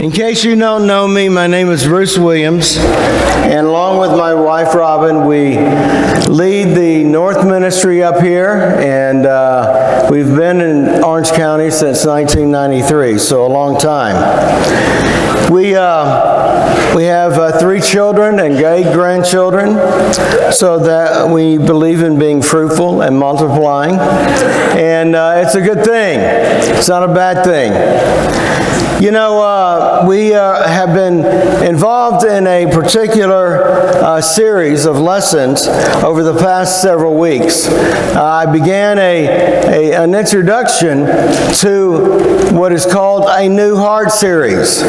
In case you don't know me, my name is Bruce Williams, and along with my wife Robin, we lead the North Ministry up here, and we've been in Orange County since 1993, so a long time. We have 3 children and 8 grandchildren, so that we believe in being fruitful and multiplying, and it's a good thing. It's not a bad thing. You know, we have been involved in a particular series of lessons over the past several weeks. I began an introduction to what is called a New Heart series.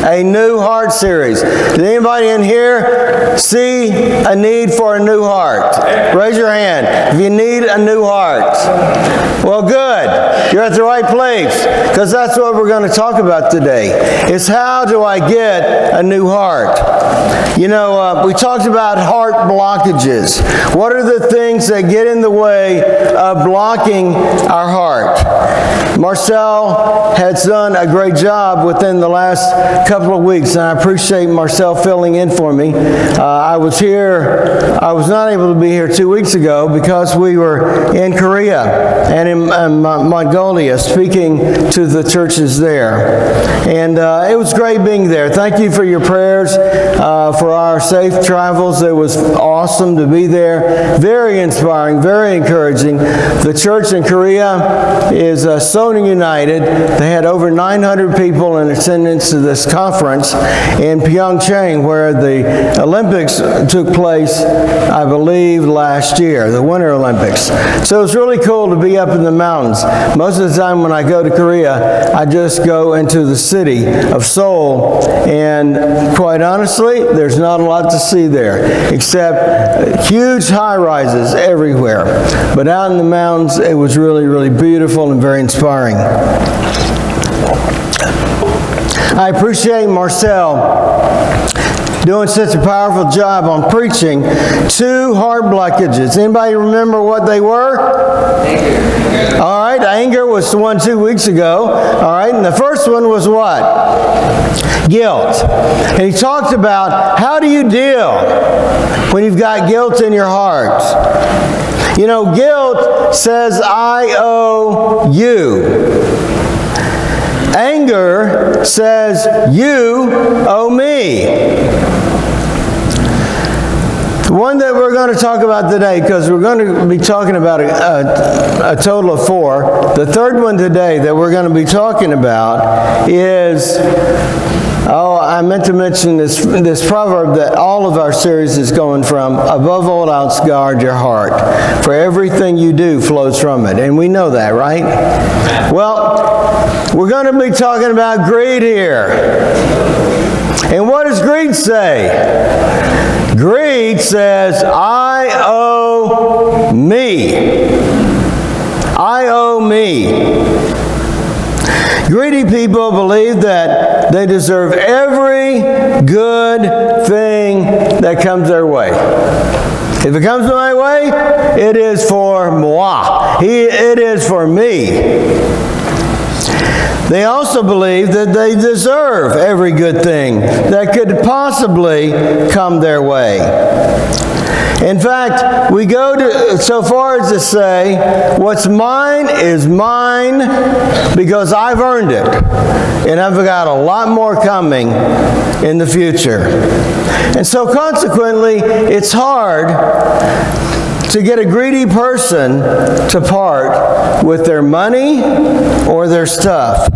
A New Heart series. Did anybody in here see a need for a new heart? Raise your hand if you need a new heart. Well, good. You're at the right place, because that's what we're going to talk about today. Is how do I get a new heart? You know, we talked about heart blockages. What are the things that get in the way of blocking our heart? Marcel has done a great job within the last couple of weeks, and I appreciate Marcel filling in for me. I was not able to be here 2 weeks ago because we were in Korea and in Mongolia speaking to the churches there. And it was great being there. Thank you for your prayers for our safe travels. It was awesome to be there. Very inspiring, very encouraging. The church in Korea is so united. They had over 900 people in attendance to this conference in Pyeongchang, where the Olympics took place, I believe, last year, the Winter Olympics. So it was really cool to be up in the mountains. Most of the time when I go to Korea, I just go into the city of Seoul, and quite honestly, there's not a lot to see there, except huge high-rises everywhere. But out in the mountains, it was really, really beautiful and very inspiring. I appreciate Marcel doing such a powerful job on preaching 2 heart blockages. Anybody remember what they were? Anger. All right, anger was the one 2 weeks ago. All right, and the first one was what? Guilt. And he talked about how do you deal when you've got guilt in your heart. You know, guilt says, I owe you. Anger says, you owe me. The one that we're going to talk about today, because we're going to be talking about a total of 4. The third one today that we're going to be talking about is, I meant to mention this proverb that all of our series is going from: above all else, guard your heart, for everything you do flows from it. And we know that, right? Well, we're going to be talking about greed here. And what does greed say? Greed says, I owe me. I owe me. Greedy people believe that they deserve every good thing that comes their way. If it comes my way, it is for moi. It is for me. They also believe that they deserve every good thing that could possibly come their way. In fact, we go so far as to say, what's mine is mine because I've earned it. And I've got a lot more coming in the future. And so consequently, it's hard to get a greedy person to part with their money or their stuff.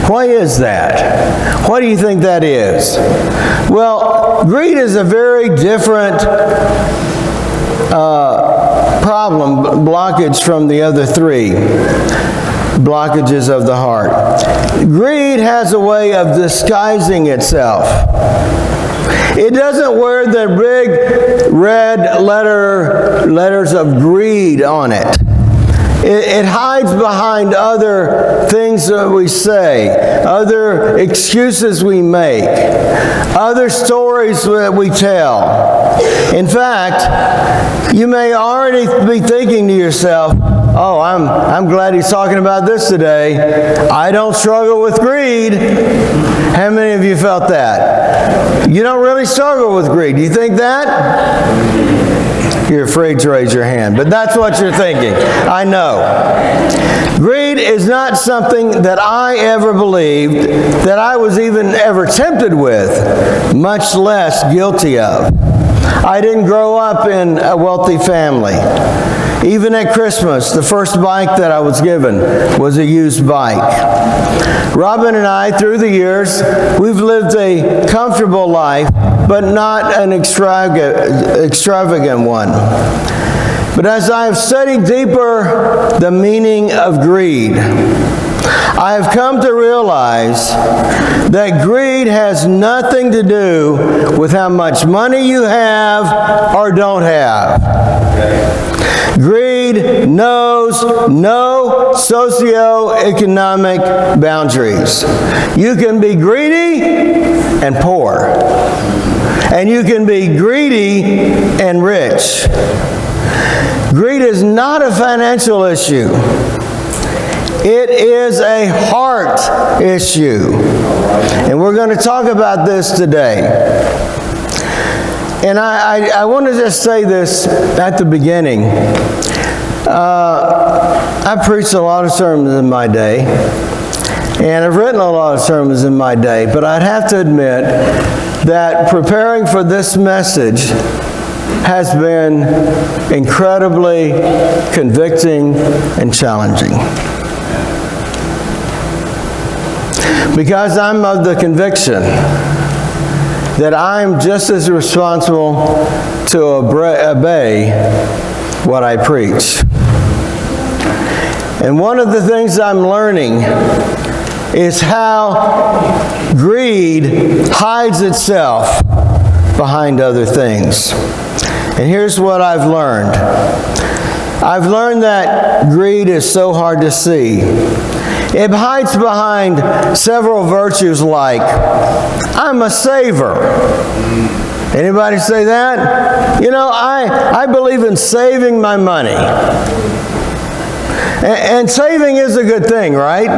Why is that? Why do you think that is? Well, greed is a very different problem, blockage from the other 3 blockages of the heart. Greed has a way of disguising itself. It doesn't wear the big red letters of greed on it. It hides behind other things that we say, other excuses we make, other stories that we tell. In fact, you may already be thinking to yourself, Oh, I'm glad he's talking about this today. I don't struggle with greed. How many of you felt that? You don't really struggle with greed. Do you think that? You're afraid to raise your hand, but that's what you're thinking. I know. Greed is not something that I ever believed, that I was even ever tempted with, much less guilty of. I didn't grow up in a wealthy family. Even at Christmas, the first bike that I was given was a used bike. Robin and I, through the years, we've lived a comfortable life, but not an extravagant one. But as I have studied deeper the meaning of greed, I have come to realize that greed has nothing to do with how much money you have or don't have. Greed knows no socioeconomic boundaries. You can be greedy and poor. And you can be greedy and rich. Greed is not a financial issue. It is a heart issue. And we're going to talk about this today. And I want to just say this at the beginning. I preached a lot of sermons in my day. And I've written a lot of sermons in my day. But I'd have to admit that preparing for this message has been incredibly convicting and challenging. Because I'm of the conviction that I'm just as responsible to obey what I preach. And one of the things I'm learning is how greed hides itself behind other things. And here's what I've learned. I've learned that greed is so hard to see. It hides behind several virtues like, I'm a saver. Anybody say that? You know, I believe in saving my money. And saving is a good thing, right?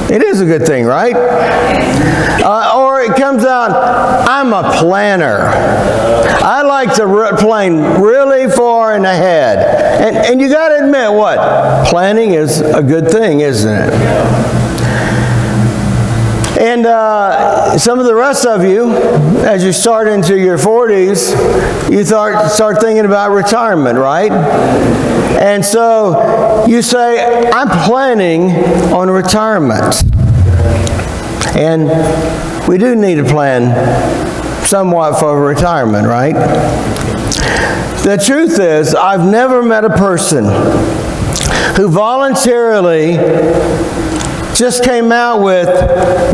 It is a good thing, right? Or it comes out, I'm a planner. I like to plan really far in ahead. And you got to admit what? Planning is a good thing, isn't it? And some of the rest of you, as you start into your 40s, you start thinking about retirement, right? And so you say, I'm planning on retirement. And we do need to plan somewhat for retirement, right? The truth is, I've never met a person who voluntarily just came out with,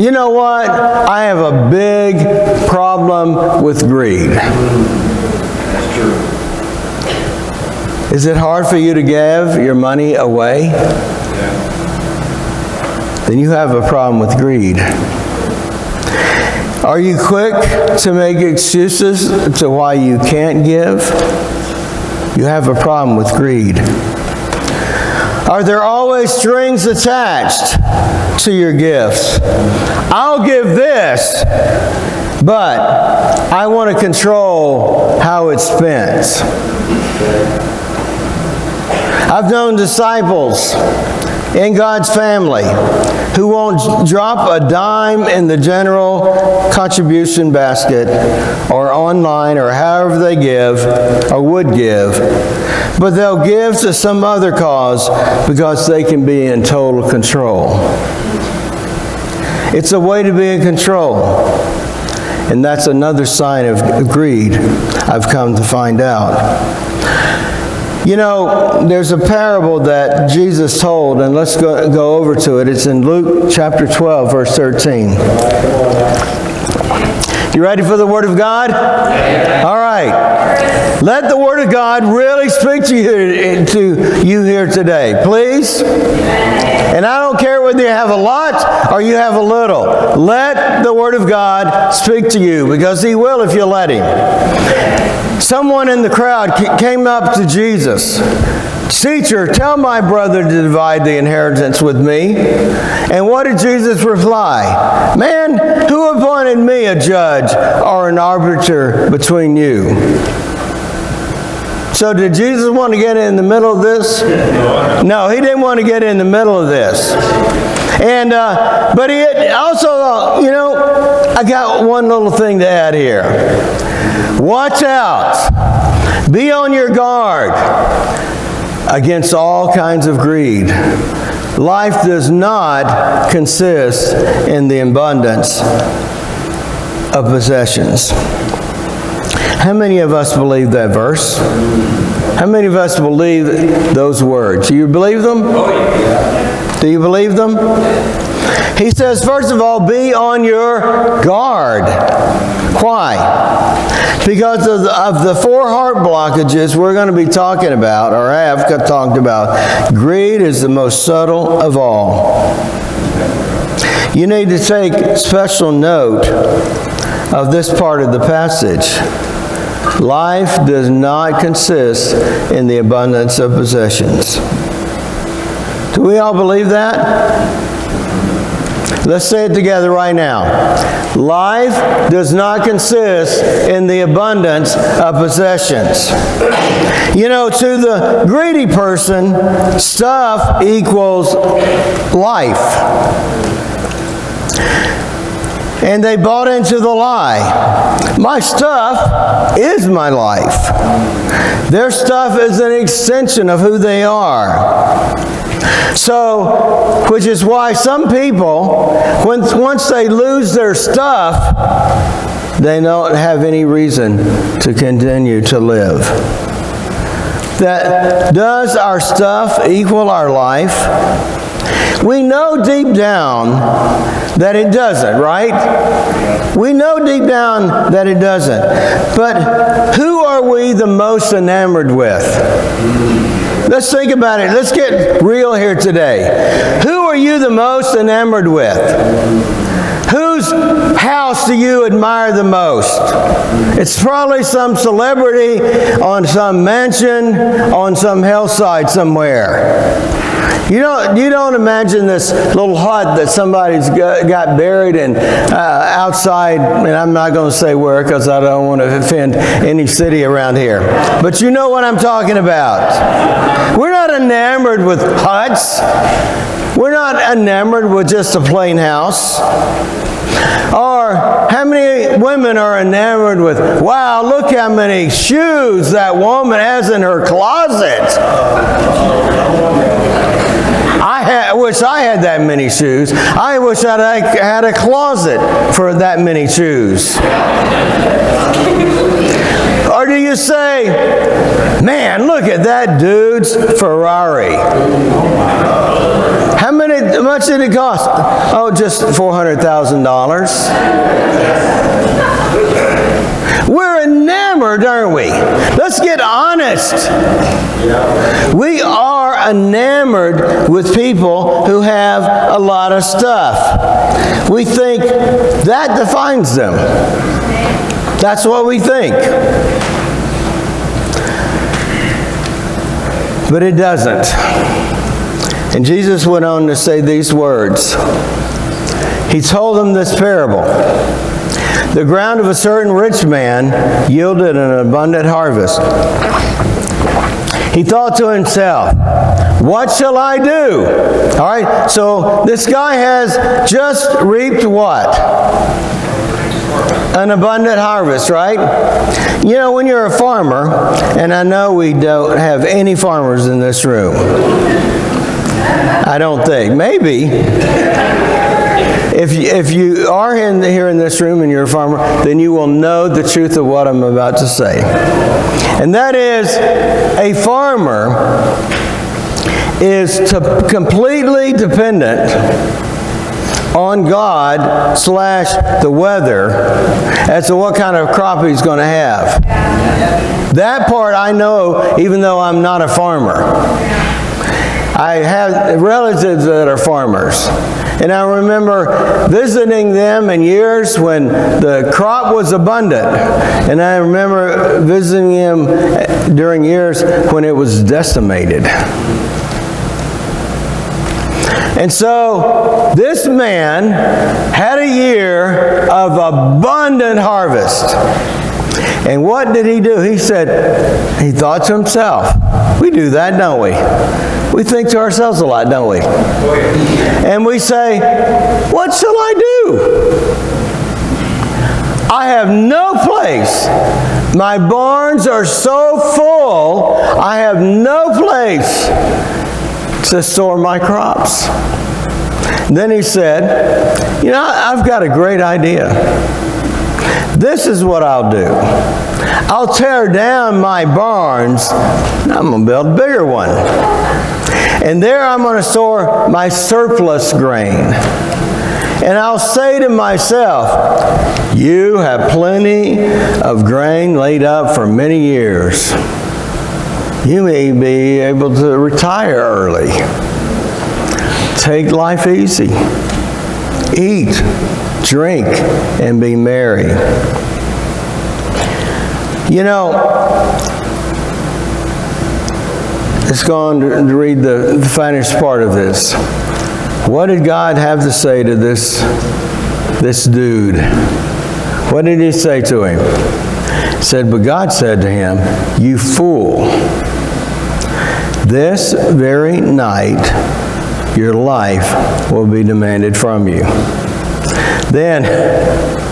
you know what, I have a big problem with greed. That's true. Is it hard for you to give your money away? Yeah. Then you have a problem with greed. Are you quick to make excuses to why you can't give? You have a problem with greed. Are there always strings attached to your gifts? I'll give this, but I want to control how it's spent. I've known disciples in God's family who won't drop a dime in the general contribution basket or online or however they give or would give, but they'll give to some other cause because they can be in total control. It's a way to be in control. And that's another sign of greed, I've come to find out. You know, there's a parable that Jesus told, and let's go over to it. It's in Luke chapter 12, verse 13. You ready for the Word of God? All right. Let the Word of God really speak to you here today, please. And I don't care whether you have a lot or you have a little. Let the Word of God speak to you, because He will if you let Him. Someone in the crowd came up to Jesus "Teacher, tell my brother to divide the inheritance with me." And what did Jesus reply? "Man, who appointed me a judge or an arbiter between you?" So did Jesus want to get in the middle of this? No, he didn't want to get in the middle of this. And but he also, you know, I got one little thing to add here. Watch out. Be on your guard against all kinds of greed. Life does not consist in the abundance of possessions. How many of us believe that verse? How many of us believe those words? Do you believe them? Do you believe them? He says, first of all, be on your guard. Why? Because of the 4 heart blockages we're going to be talking about, or have talked about, greed is the most subtle of all. You need to take special note of this part of the passage. Life does not consist in the abundance of possessions. Do we all believe that? Let's say it together right now. Life does not consist in the abundance of possessions. You know, to the greedy person, stuff equals life. And they bought into the lie. My stuff is my life. Their stuff is an extension of who they are. So, which is why some people, once they lose their stuff, they don't have any reason to continue to live. Does our stuff equal our life? We know deep down that it doesn't, right? We know deep down that it doesn't. But who are we the most enamored with? Let's think about it. Let's get real here today. Who are you the most enamored with? Whose house do you admire the most? It's probably some celebrity on some mansion on some hillside somewhere. You don't imagine this little hut that somebody's got buried in outside, and I'm not going to say where because I don't want to offend any city around here. But you know what I'm talking about. We're not enamored with huts. We're not enamored with just a plain house. Or how many women are enamored with, wow, look how many shoes that woman has in her closet. I wish I had that many shoes. I wish I had a closet for that many shoes. Or do you say, man, look at that dude's Ferrari. How much did it cost? Oh, just $400,000. We're enamored, aren't we? Let's get honest. We are enamored with people who have a lot of stuff. We think that defines them. That's what we think. But it doesn't. And Jesus went on to say these words. He told them this parable. The ground of a certain rich man yielded an abundant harvest. He thought to himself, what shall I do? All right, so this guy has just reaped what? An abundant harvest, right? You know, when you're a farmer, and I know we don't have any farmers in this room. I don't think. Maybe. If you are here in this room and you're a farmer, then you will know the truth of what I'm about to say. And that is, a farmer is completely dependent on God / the weather as to what kind of crop he's going to have. That part I know, even though I'm not a farmer. I have relatives that are farmers. And I remember visiting them in years when the crop was abundant. And I remember visiting them during years when it was decimated. And so this man had a year of abundant harvest. And what did he do? He said, he thought to himself. We do that, don't we? We think to ourselves a lot, don't we? And we say, what shall I do? I have no place. My barns are so full, I have no place to store my crops. Then he said, I've got a great idea. This is what I'll do. I'll tear down my barns, and I'm going to build a bigger one. And there I'm going to store my surplus grain. And I'll say to myself, you have plenty of grain laid up for many years. You may be able to retire early. Take life easy. Eat, drink, and be merry. Let's go on to read the finest part of this. What did God have to say to this dude? What did he say to him? He said, but God said to him, you fool, this very night your life will be demanded from you. Then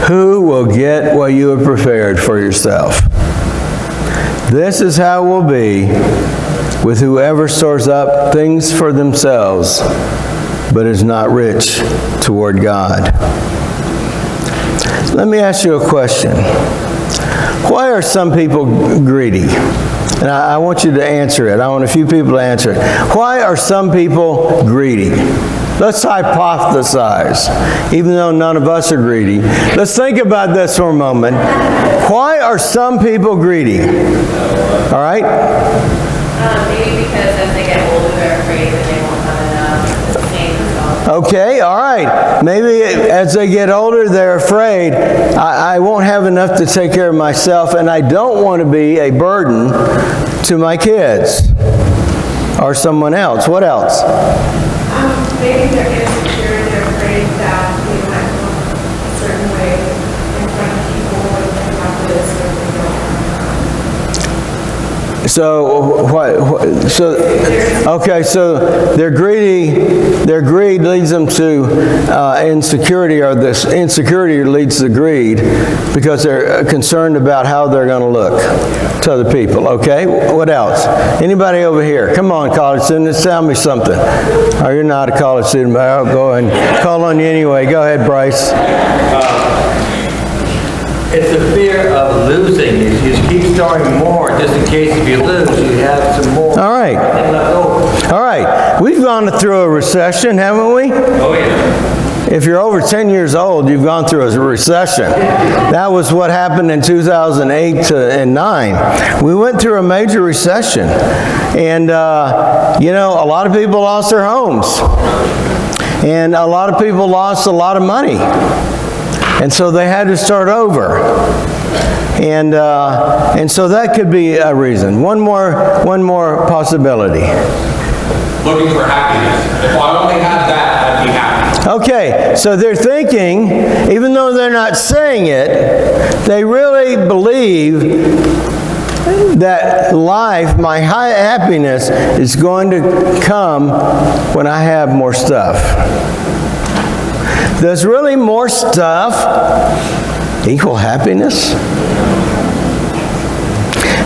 who will get what you have prepared for yourself? This is how it will be with whoever stores up things for themselves, but is not rich toward God. Let me ask you a question. Why are some people greedy? And I want you to answer it. I want a few people to answer it. Why are some people greedy? Let's hypothesize, even though none of us are greedy. Let's think about this for a moment. Why are some people greedy? All right? Maybe because as they get older, they're afraid that they won't have enough to sustain themselves. Okay, all right. Maybe as they get older, they're afraid, I won't have enough to take care of myself, and I don't want to be a burden to my kids or someone else. What else? Maybe they're insecure, they're afraid that they might look a certain way in front of people, or they have this, or they don't. So they're greedy. Their greed leads them to insecurity, or this insecurity leads to greed because they're concerned about how they're going to look to other people. Okay, what else? Anybody over here? Come on, college students, tell me something. Oh, you're not a college student, but I'll go and call on you anyway. Go ahead, Bryce. It's the fear of losing. You just keep storing more, just in case if you lose, you have some more. All right. Left over. All right. We've gone through a recession, haven't we? Oh, yeah. If you're over 10 years old, you've gone through a recession. That was what happened in 2008 and 9. We went through a major recession. And, a lot of people lost their homes. And a lot of people lost a lot of money. And so they had to start over. And so that could be a reason. One more possibility. Looking for happiness. If I only had that, I'd be happy. Okay, so they're thinking, even though they're not saying it, they really believe that life, my high happiness, is going to come when I have more stuff. Does really more stuff equal happiness?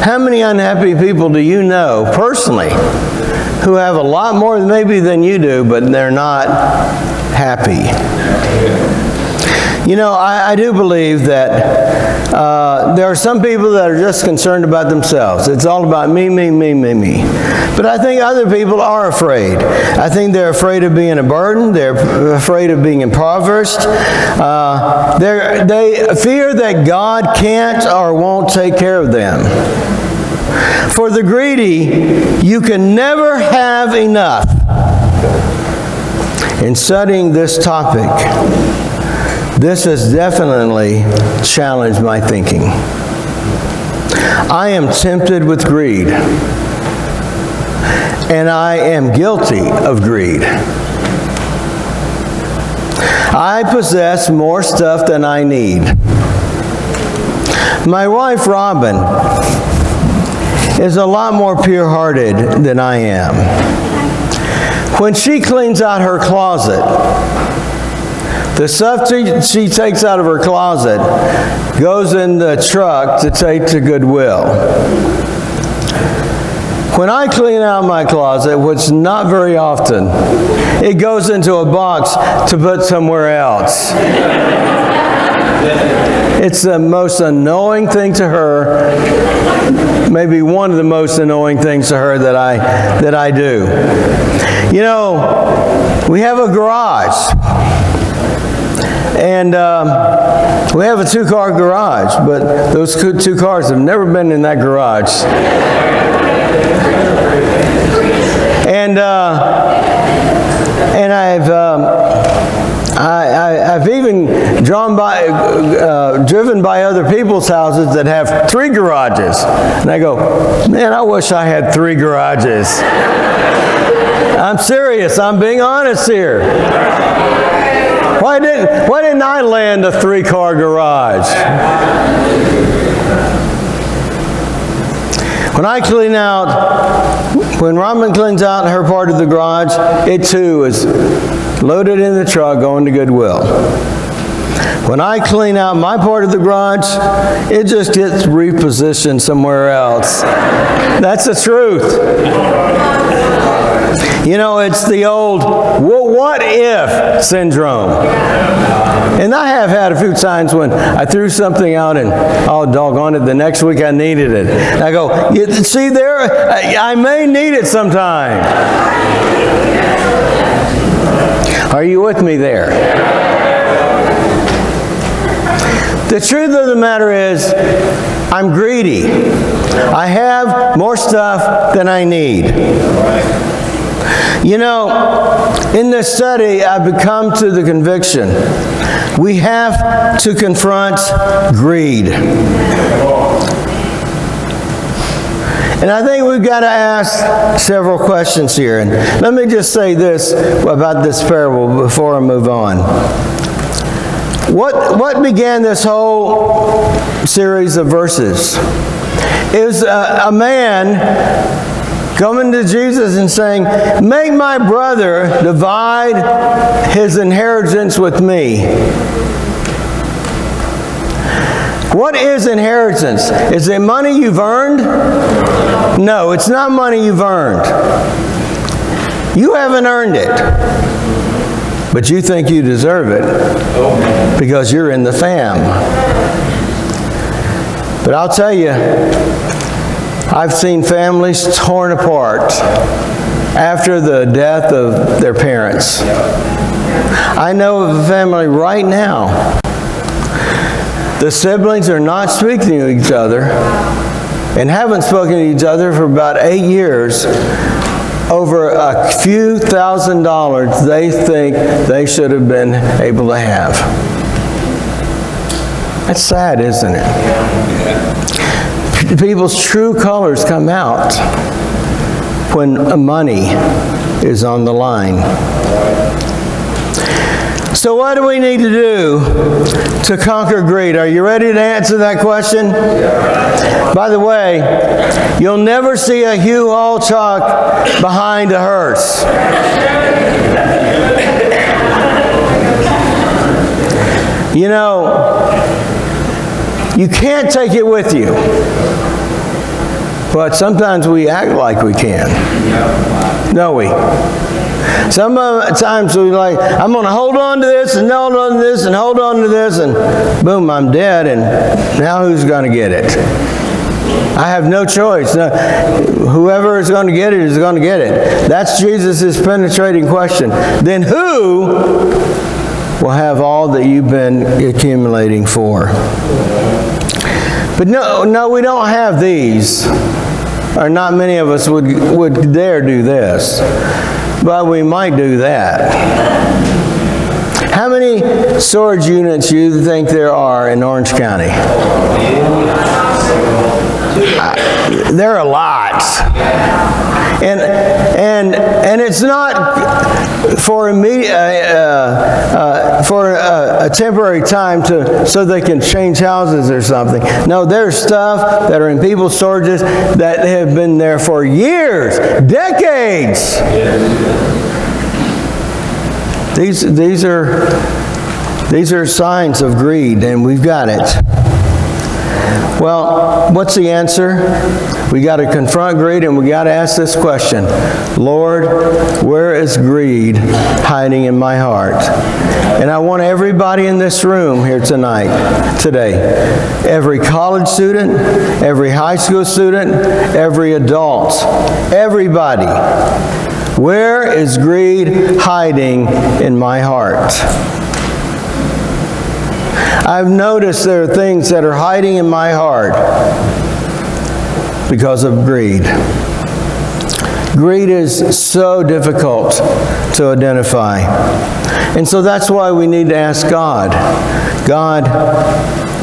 How many unhappy people do you know personally who have a lot more maybe than you do, but they're not happy? I do believe that there are some people that are just concerned about themselves. It's all about me, me, me, me, me. But I think other people are afraid. I think they're afraid of being a burden. They're afraid of being impoverished. They fear that God can't or won't take care of them. For the greedy, you can never have enough. In studying this topic, this has definitely challenged my thinking. I am tempted with greed, and I am guilty of greed. I possess more stuff than I need. My wife, Robin, is a lot more pure-hearted than I am. When she cleans out her closet, the stuff she takes out of her closet goes in the truck to take to Goodwill. When I clean out my closet, which not very often, it goes into a box to put somewhere else. It's the most annoying thing to her, maybe one of the most annoying things to her that I do. You know, we have a garage, and we have a two-car garage, but those two cars have never been in that garage. And I've even driven by other people's houses that have 3 garages. And I go, man, I wish I had 3 garages. I'm serious. I'm being honest here. Why didn't I land a 3-car garage? When Robin cleans out her part of the garage, it too is loaded in the truck going to Goodwill. When I clean out my part of the garage, it just gets repositioned somewhere else. That's the truth. You know, it's the old, well, what if syndrome. And I have had a few times when I threw something out and, oh, doggone it, the next week I needed it. I go, you see there, I may need it sometime. Are you with me there? The truth of the matter is, I'm greedy. I have more stuff than I need. You know, in this study, I've come to the conviction we have to confront greed. And I think we've got to ask several questions here. And let me just say this about this parable before I move on. What began this whole series of verses? It was a man coming to Jesus and saying, make my brother divide his inheritance with me. What is inheritance? Is it money you've earned? No, it's not money you've earned. You haven't earned it. But you think you deserve it because you're in the fam. But I'll tell you, I've seen families torn apart after the death of their parents. I know of a family right now. The siblings are not speaking to each other and haven't spoken to each other for about 8 years over a few $1,000s they think they should have been able to have. That's sad, isn't it? People's true colors come out when money is on the line. So what do we need to do to conquer greed? Are you ready to answer that question? By the way, you'll never see a U-Haul truck behind a hearse. You know, you can't take it with you. But sometimes we act like we can. Don't we? Sometimes we're like, I'm going to hold on to this and hold on to this and hold on to this, and boom, I'm dead, and now who's going to get it? I have no choice. No, whoever is going to get it is going to get it. That's Jesus' penetrating question. Then who will have all that you've been accumulating for? But no, we don't have these. Or not many of us would dare do this. But we might do that. How many storage units do you think there are in Orange County? There are a lot. And it's not for a temporary time so they can change houses or something. No, there's stuff that are in people's storages that have been there for years, decades. These are signs of greed, and we've got it. Well, what's the answer? We got to confront greed, and we got to ask this question: Lord, where is greed hiding in my heart? And I want everybody in this room here today, every college student, every high school student, every adult, everybody, where is greed hiding in my heart? I've noticed there are things that are hiding in my heart because of greed. Greed is so difficult to identify. And so that's why we need to ask God, God,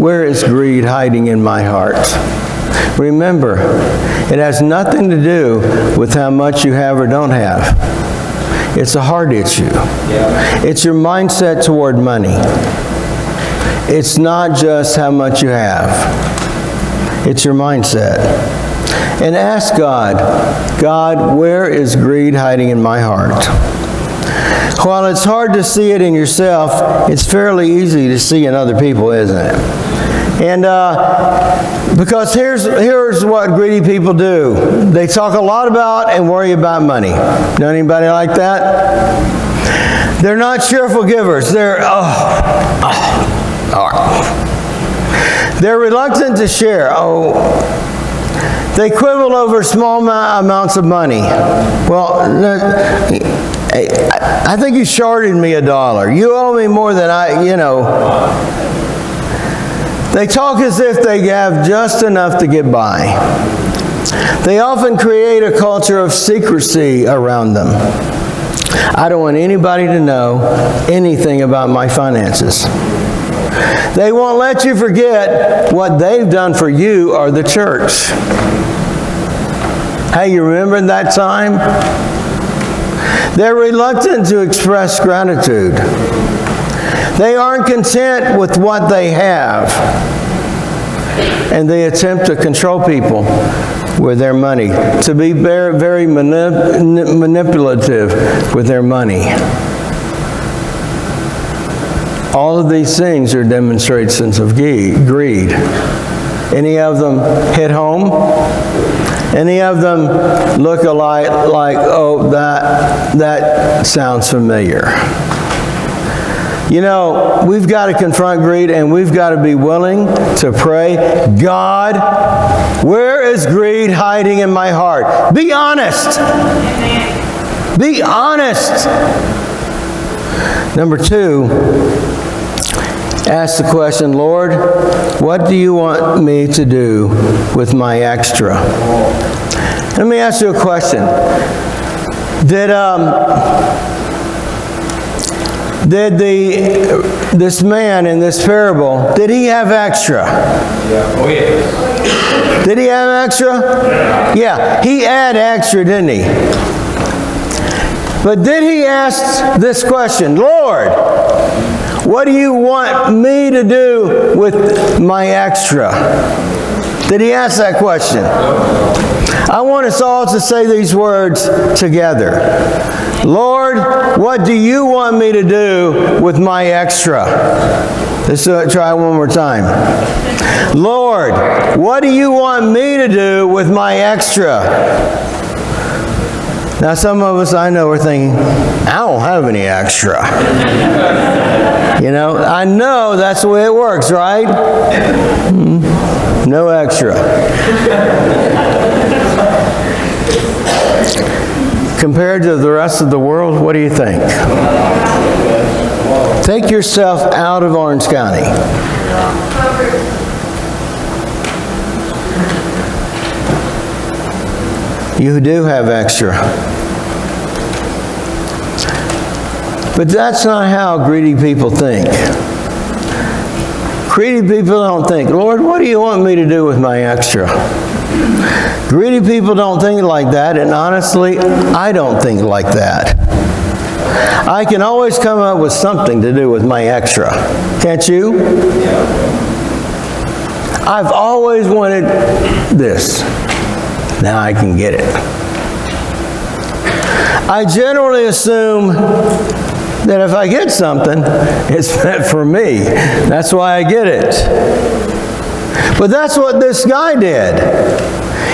where is greed hiding in my heart? Remember, it has nothing to do with how much you have or don't have. It's a heart issue. It's your mindset toward money. It's not just how much you have. It's your mindset. And ask God, God, where is greed hiding in my heart? While it's hard to see it in yourself, it's fairly easy to see in other people, isn't it? And because here's what greedy people do. They talk a lot about and worry about money. Know anybody like that? They're not cheerful givers. They're reluctant to share. They quibble over small amounts of money. Well, I think you shorted me $1. You owe me more than They talk as if they have just enough to get by. They often create a culture of secrecy around them. I don't want anybody to know anything about my finances. They won't let you forget what they've done for you or the church. Hey, you remember that time? They're reluctant to express gratitude. They aren't content with what they have. And they attempt to control people with their money, to be very, very manipulative with their money. All of these things are demonstrations of greed. Any of them hit home? Any of them look alike, like, oh, that sounds familiar? You know, we've got to confront greed, and we've got to be willing to pray, God, where is greed hiding in my heart? Be honest. Be honest. Number 2, ask the question, Lord, what do you want me to do with my extra? Let me ask you a question. Did this man in this parable, did he have extra? Oh, yeah. Did he have extra? Yeah, he had extra, didn't he? But did he ask this question, Lord, what do you want me to do with my extra? Did he ask that question? I want us all to say these words together. Lord, what do you want me to do with my extra? Let's try one more time. Lord, what do you want me to do with my extra? Now some of us I know are thinking, I don't have any extra. You know, I know that's the way it works, right? No extra. Compared to the rest of the world, what do you think? Take yourself out of Orange County. You do have extra. But that's not how greedy people think. Greedy people don't think, Lord, what do you want me to do with my extra? Greedy people don't think like that, and honestly, I don't think like that. I can always come up with something to do with my extra. Can't you? I've always wanted this. Now I can get it. I generally assume that if I get something, it's meant for me. That's why I get it. But that's what this guy did.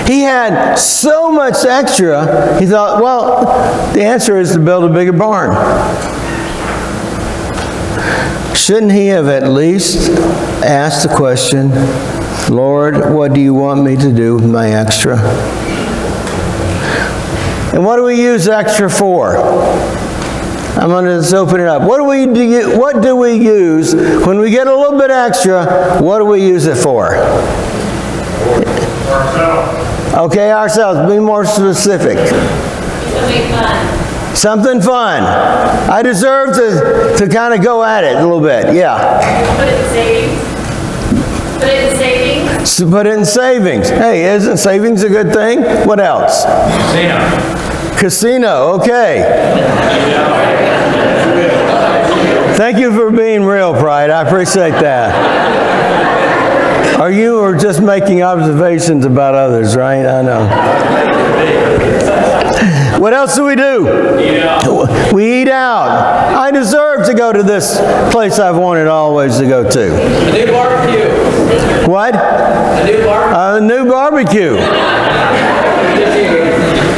He had so much extra, he thought, well, the answer is to build a bigger barn. Shouldn't he have at least asked the question, Lord, what do you want me to do with my extra? And what do we use extra for? I'm going to just open it up. What do we use when we get a little bit extra? What do we use it for? Ourselves. Okay, ourselves. Be more specific. Something fun. Something fun. I deserve to kind of go at it a little bit. Yeah. Put it in savings. Put it in savings. So put it in savings. Hey, isn't savings a good thing? What else? Casino. Okay. Thank you for being real, Pride. I appreciate that. Are you just making observations about others, right? I know. What else do? We eat out. I deserve to go to this place I've wanted always to go to. A new barbecue. What? A new barbecue. A new barbecue.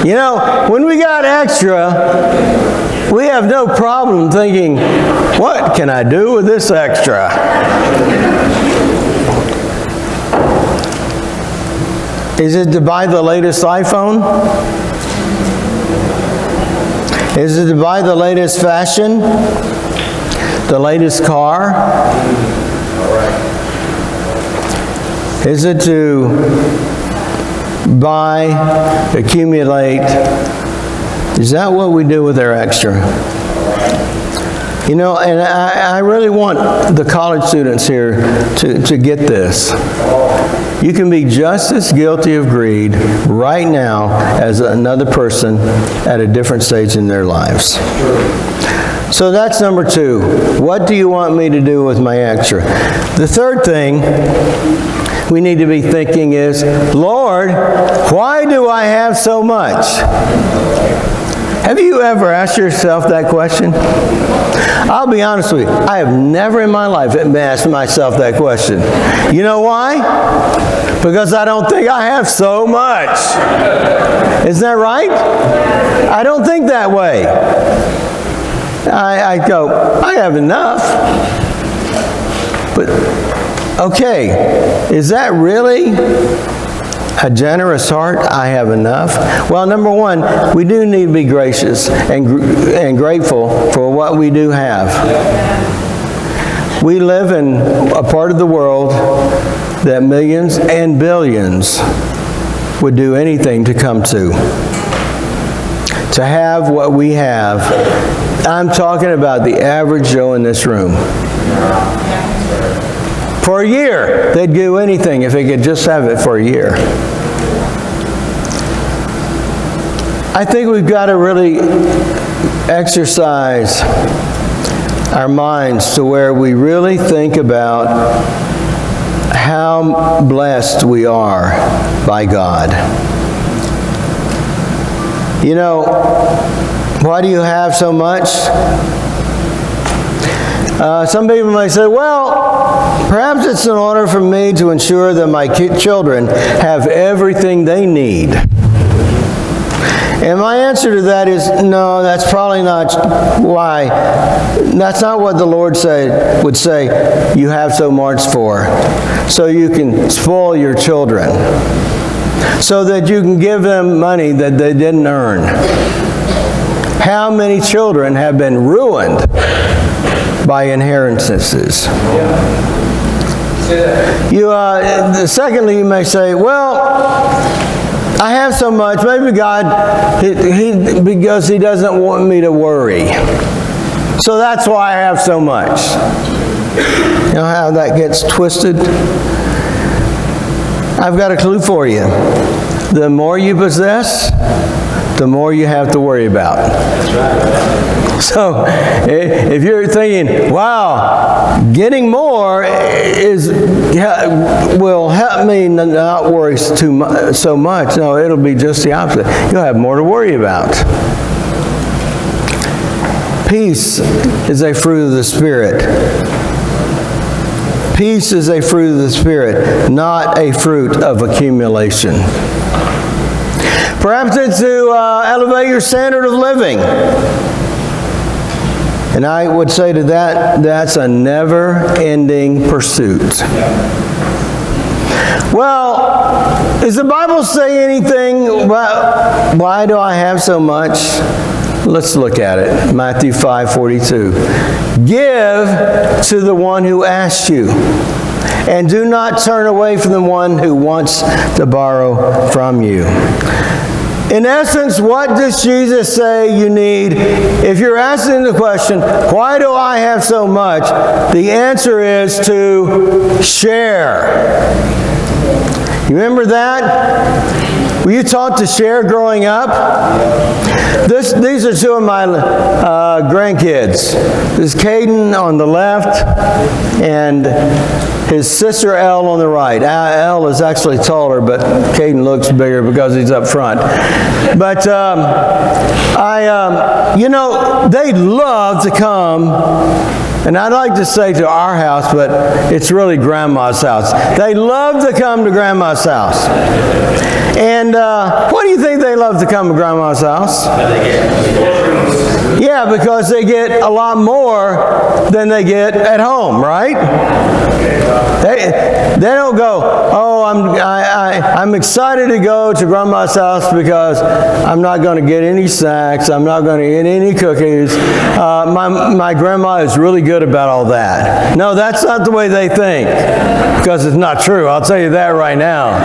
You know, when we got extra, we have no problem thinking, what can I do with this extra? Is it to buy the latest iPhone? Is it to buy the latest fashion? The latest car? Is it to buy, accumulate? Is that what we do with our extra? You know, and I really want the college students here to get this. You can be just as guilty of greed right now as another person at a different stage in their lives. So that's number 2. What do you want me to do with my extra? The third thing we need to be thinking is, Lord, why do I have so much? Have you ever asked yourself that question? I'll be honest with you, I have never in my life asked myself that question. You know why? Because I don't think I have so much. Isn't that right? I don't think that way. I go, I have enough. But, okay, is that really a generous heart? I have enough. Well, number 1, we do need to be gracious and grateful for what we do have. We live in a part of the world that millions and billions would do anything to come to. To have what we have. I'm talking about the average Joe in this room. For a year, they'd do anything if they could just have it for a year. I think we've got to really exercise our minds to where we really think about how blessed we are by God. You know, why do you have so much? Some people may say, well, perhaps it's in order for me to ensure that my children have everything they need. And my answer to that is, no, that's probably not why. That's not what the Lord would say you have so much for. So you can spoil your children. So that you can give them money that they didn't earn. How many children have been ruined by inheritances? Secondly, you may say, well, I have so much, maybe God, because He doesn't want me to worry. So that's why I have so much. You know how that gets twisted? I've got a clue for you. The more you possess, the more you have to worry about. So if you're thinking, wow, getting more will help me not worry so much. No, it'll be just the opposite. You'll have more to worry about. Peace is a fruit of the Spirit. Peace is a fruit of the Spirit, not a fruit of accumulation. Perhaps it's to elevate your standard of living. And I would say to that, that's a never-ending pursuit. Well, does the Bible say anything about why do I have so much? Let's look at it. Matthew 5:42. Give to the one who asks you, and do not turn away from the one who wants to borrow from you. In essence, what does Jesus say you need? If you're asking the question, why do I have so much? The answer is to share. You remember that? Were you taught to share growing up? These are two of my grandkids. This is Caden on the left, and his sister Elle on the right. Elle is actually taller, but Caden looks bigger because he's up front. But you know, they love to come. And I'd like to say to our house, but it's really Grandma's house. They love to come to Grandma's house. And what do you think they love to come to Grandma's house? Yeah, because they get a lot more than they get at home, right? They don't go, oh, I'm excited to go to Grandma's house because I'm not going to get any snacks. I'm not going to get any cookies. My grandma is really good about all that. No, that's not the way they think, because it's not true. I'll tell you that right now.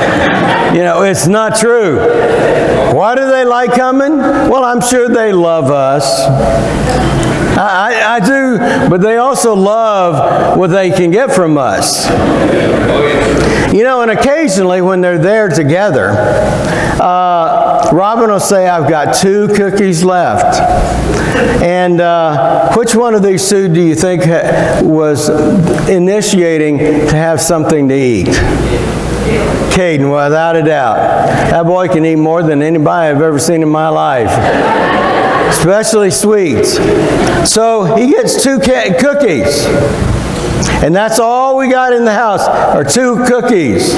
You know, it's not true. Why do they like coming? Well, I'm sure they love us. I do, but they also love what they can get from us. You know, and occasionally when they're there together, Robin will say, I've got 2 cookies left. And which one of these two do you think was initiating to have something to eat? Caden, without a doubt. That boy can eat more than anybody I've ever seen in my life. Especially sweets. So he gets 2 cookies. And that's all we got in the house, are 2 cookies.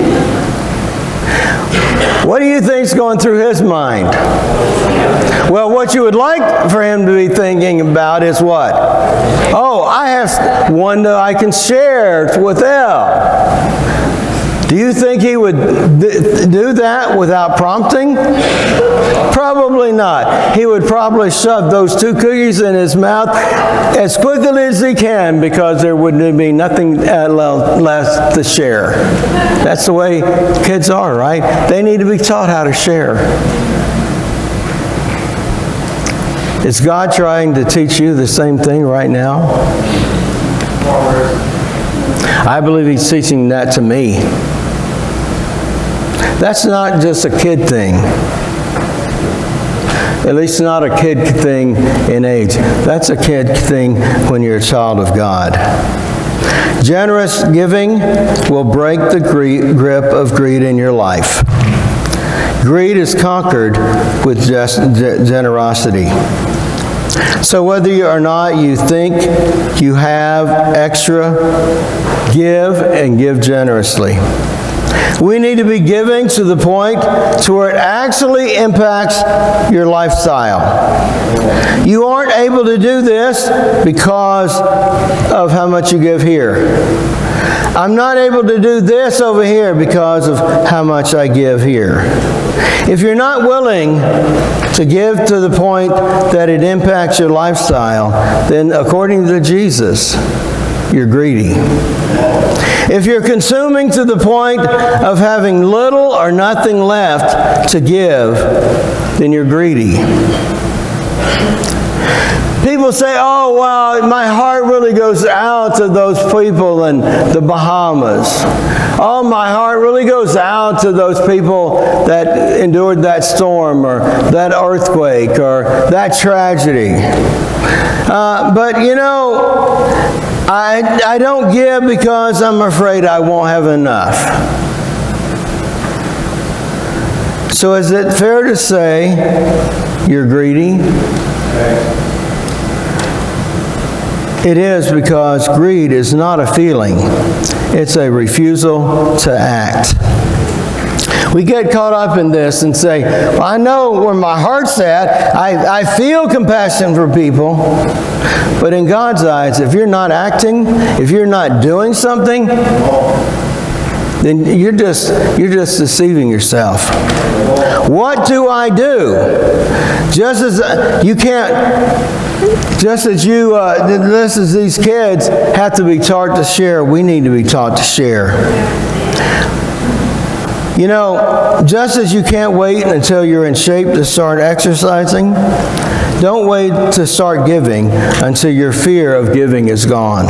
What do you think's going through his mind? Well, what you would like for him to be thinking about is what? Oh, I have one that I can share with Elle. Do you think he would do that without prompting? Probably not. He would probably shove those 2 cookies in his mouth as quickly as he can, because there would be nothing left to share. That's the way kids are, right? They need to be taught how to share. Is God trying to teach you the same thing right now? I believe He's teaching that to me. That's not just a kid thing. At least not a kid thing in age. That's a kid thing when you're a child of God. Generous giving will break the grip of greed in your life. Greed is conquered with generosity. So whether or not you think you have extra, give and give generously. We need to be giving to the point to where it actually impacts your lifestyle. You aren't able to do this because of how much you give here. I'm not able to do this over here because of how much I give here. If you're not willing to give to the point that it impacts your lifestyle, then according to Jesus, you're greedy. If you're consuming to the point of having little or nothing left to give, then you're greedy. people say, oh, well, my heart really goes out to those people in the Bahamas. Oh, my heart really goes out to those people that endured that storm or that earthquake or that tragedy. But you know, I don't give because I'm afraid I won't have enough. So is it fair to say you're greedy? It is, because greed is not a feeling. It's a refusal to act. We get caught up in this and say, well, I know where my heart's at. I feel compassion for people. But in God's eyes, if you're not acting, if you're not doing something, then you're just deceiving yourself. What do I do? Just as these kids have to be taught to share, we need to be taught to share. You know, just as you can't wait until you're in shape to start exercising, don't wait to start giving until your fear of giving is gone.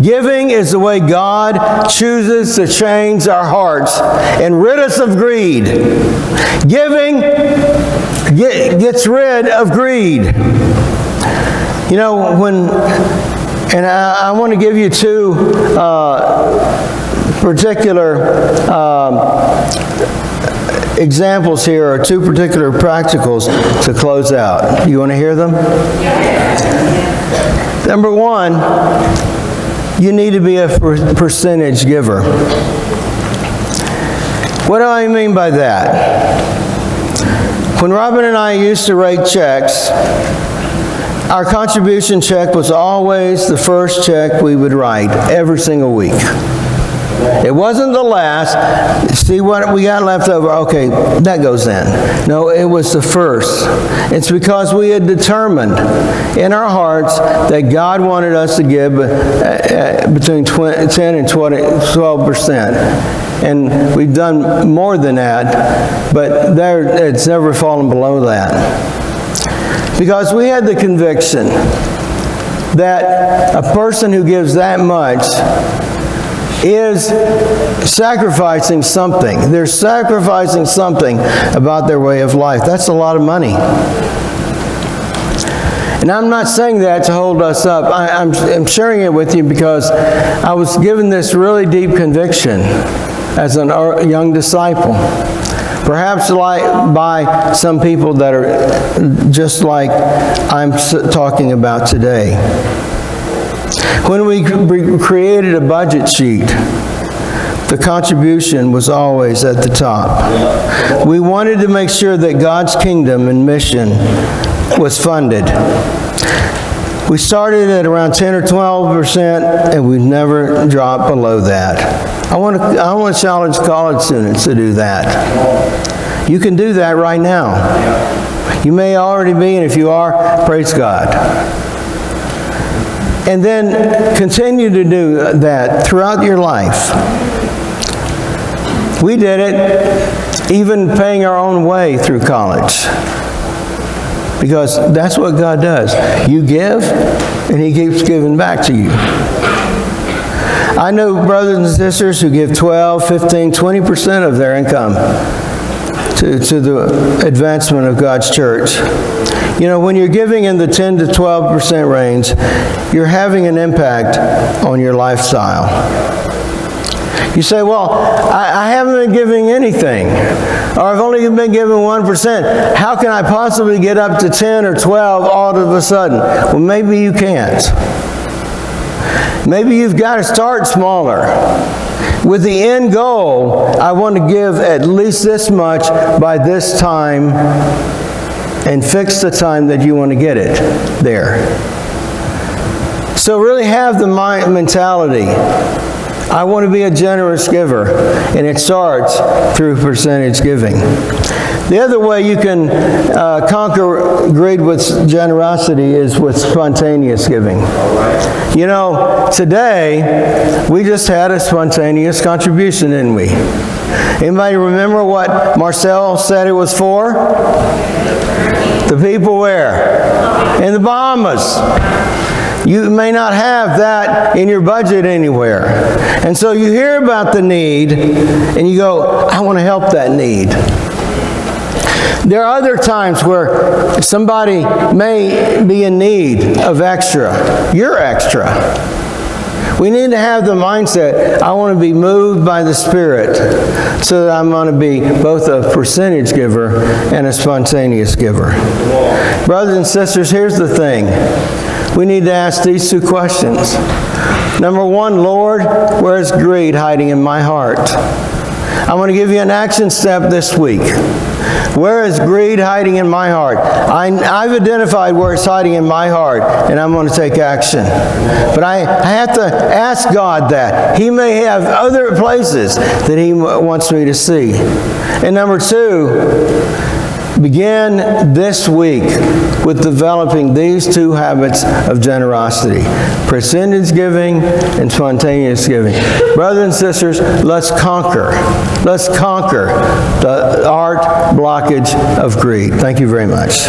Giving is the way God chooses to change our hearts and rid us of greed. Giving gets rid of greed. You know, and I want to give you two particular examples here, or two particular practicals to close out. You want to hear them? Number one, you need to be a percentage giver. What do I mean by that? When Robin and I used to write checks, our contribution check was always the first check we would write every single week. It wasn't the last. See what we got left over. Okay, that goes in. No, it was the first. It's because we had determined in our hearts that God wanted us to give between 10 and 12%. And we've done more than that, but it's never fallen below that. Because we had the conviction that a person who gives that much is sacrificing something. They're sacrificing something about their way of life. That's a lot of money. And I'm not saying that to hold us up. I'm sharing it with you because I was given this really deep conviction as a young disciple. Perhaps by some people that are just like I'm talking about today. When we created a budget sheet, the contribution was always at the top. We wanted to make sure that God's kingdom and mission was funded. We started at around 10 or 12%, and we've never dropped below that. I want to challenge college students to do that. You can do that right now. You may already be, and if you are, praise God. And then continue to do that throughout your life. We did it even paying our own way through college. Because that's what God does. You give, and He keeps giving back to you. I know brothers and sisters who give 12, 15, 20% of their income to the advancement of God's church. You know, when you're giving in the 10 to 12% range, you're having an impact on your lifestyle. You say, well, I haven't been giving anything, or I've only been giving 1%. How can I possibly get up to 10 or 12 all of a sudden? Well, maybe you can't. Maybe you've got to start smaller. With the end goal, I want to give at least this much by this time, and fix the time that you want to get it there. So really have the mentality. I want to be a generous giver, and it starts through percentage giving. The other way you can conquer greed with generosity is with spontaneous giving. You know, today, we just had a spontaneous contribution, didn't we? Anybody remember what Marcel said it was for? The people where? In the Bahamas. You may not have that in your budget anywhere. And so you hear about the need and you go, I want to help that need. There are other times where somebody may be in need of extra. You're extra. We need to have the mindset, I want to be moved by the Spirit so that I'm going to be both a percentage giver and a spontaneous giver. Brothers and sisters, here's the thing. We need to ask these two questions. Number one, Lord, where is greed hiding in my heart? I want to give you an action step this week. Where is greed hiding in my heart? I've identified where it's hiding in my heart, and I'm going to take action. But I have to ask God that. He may have other places that He wants me to see. And number two, begin this week with developing these two habits of generosity: percentage giving and spontaneous giving. Brothers and sisters, let's conquer. Let's conquer the art blockage of greed. Thank you very much.